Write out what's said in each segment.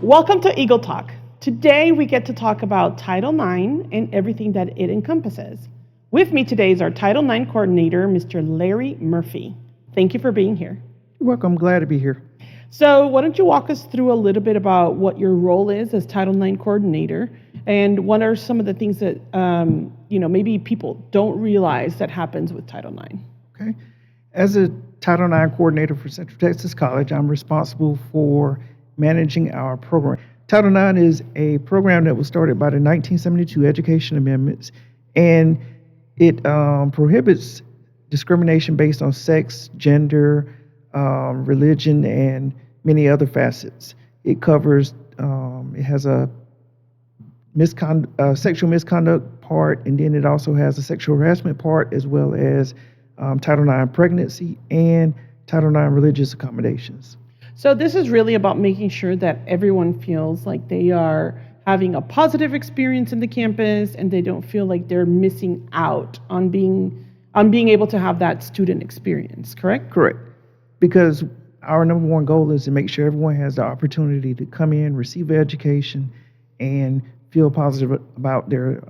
Welcome to Eagle Talk. Today we get to talk about Title IX and everything that it encompasses. With me today is our Title IX coordinator, Mr. Larry Murphy. Thank you for being here. You're welcome. I'm glad to be here. So why don't you walk us through a little bit about what your role is as Title IX coordinator, and what are some of the things that maybe people don't realize that happens with Title IX? Okay. As a Title IX coordinator for Central Texas College, I'm responsible for managing our program. Title IX is a program that was started by the 1972 Education Amendments, and it prohibits discrimination based on sex, gender, religion, and many other facets. It covers, it has a sexual misconduct part, and then it also has a sexual harassment part, as well as Title IX pregnancy and Title IX religious accommodations. So this is really about making sure that everyone feels like they are having a positive experience in the campus, and they don't feel like they're missing out on being able to have that student experience, correct? Correct. Because our number one goal is to make sure everyone has the opportunity to come in, receive education, and feel positive about their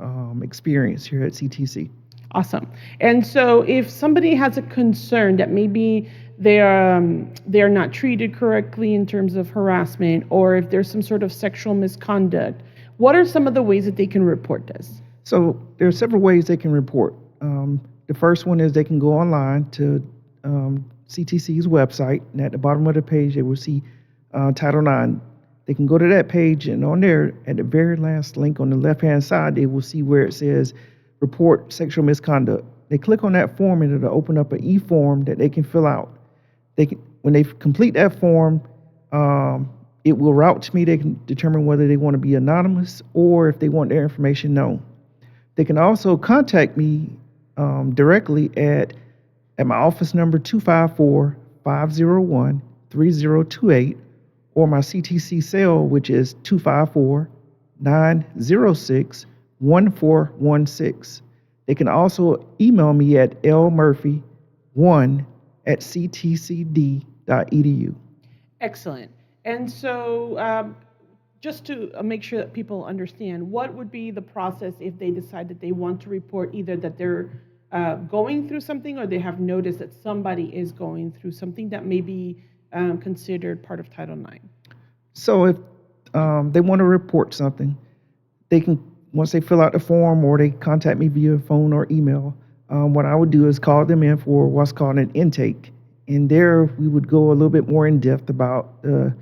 experience here at CTC. Awesome. And so if somebody has a concern that maybe they are not treated correctly in terms of harassment, or if there's some sort of sexual misconduct, what are some of the ways that they can report this? So there are several ways they can report. The first one is they can go online to CTC's website, and at the bottom of the page, they will see Title IX. They can go to that page, and on there, at the very last link on the left-hand side, they will see where it says Report Sexual Misconduct. They click on that form, and it'll open up an e-form that they can fill out. When they complete that form, it will route to me. They can determine whether they want to be anonymous or if they want their information known. They can also contact me directly at my office number 254-501-3028, or my CTC cell, which is 254-906-1416. They can also email me at lmurphy1@ctcd.edu. Excellent. And so just to make sure that people understand, what would be the process if they decide that they want to report either that they're going through something, or they have noticed that somebody is going through something that may be considered part of Title IX? So if they want to report something, they can, once they fill out the form or they contact me via phone or email, what I would do is call them in for what's called an intake. And there we would go a little bit more in depth about the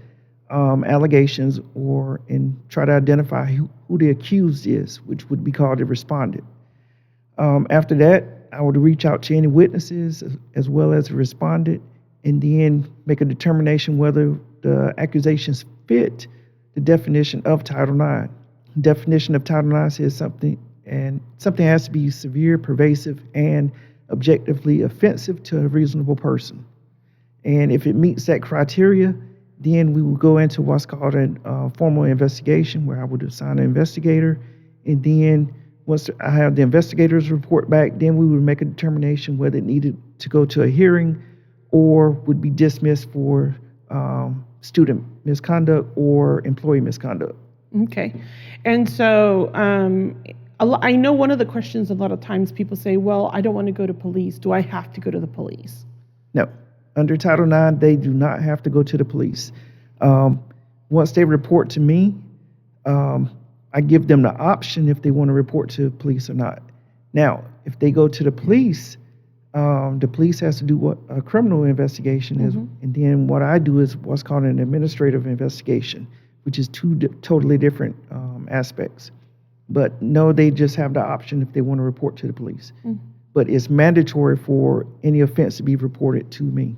allegations, and try to identify who the accused is, which would be called the respondent. After that, I would reach out to any witnesses as well as the respondent, and then make a determination whether the accusations fit the definition of Title IX. Definition of Title IX says something has to be severe, pervasive, and objectively offensive to a reasonable person. And if it meets that criteria, then we will go into what's called a formal investigation, where I would assign an investigator. And then once I have the investigators report back, then we would make a determination whether it needed to go to a hearing or would be dismissed for student misconduct or employee misconduct. Okay. And so I know one of the questions a lot of times people say, well, I don't want to go to police. Do I have to go to the police? No. Under Title IX, they do not have to go to the police. Once they report to me, I give them the option if they want to report to police or not. Now, if they go to the police has to do a criminal investigation is, and then what I do is what's called an administrative investigation, which is two totally different aspects. But no, they just have the option if they want to report to the police. But it's mandatory for any offense to be reported to me.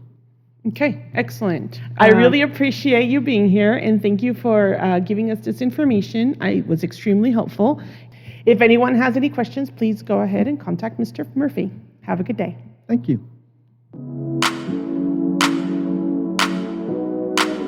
Okay, excellent. I really appreciate you being here, and thank you for giving us this information. It was extremely helpful. If anyone has any questions, please go ahead and contact Mr. Murphy. Have a good day. Thank you.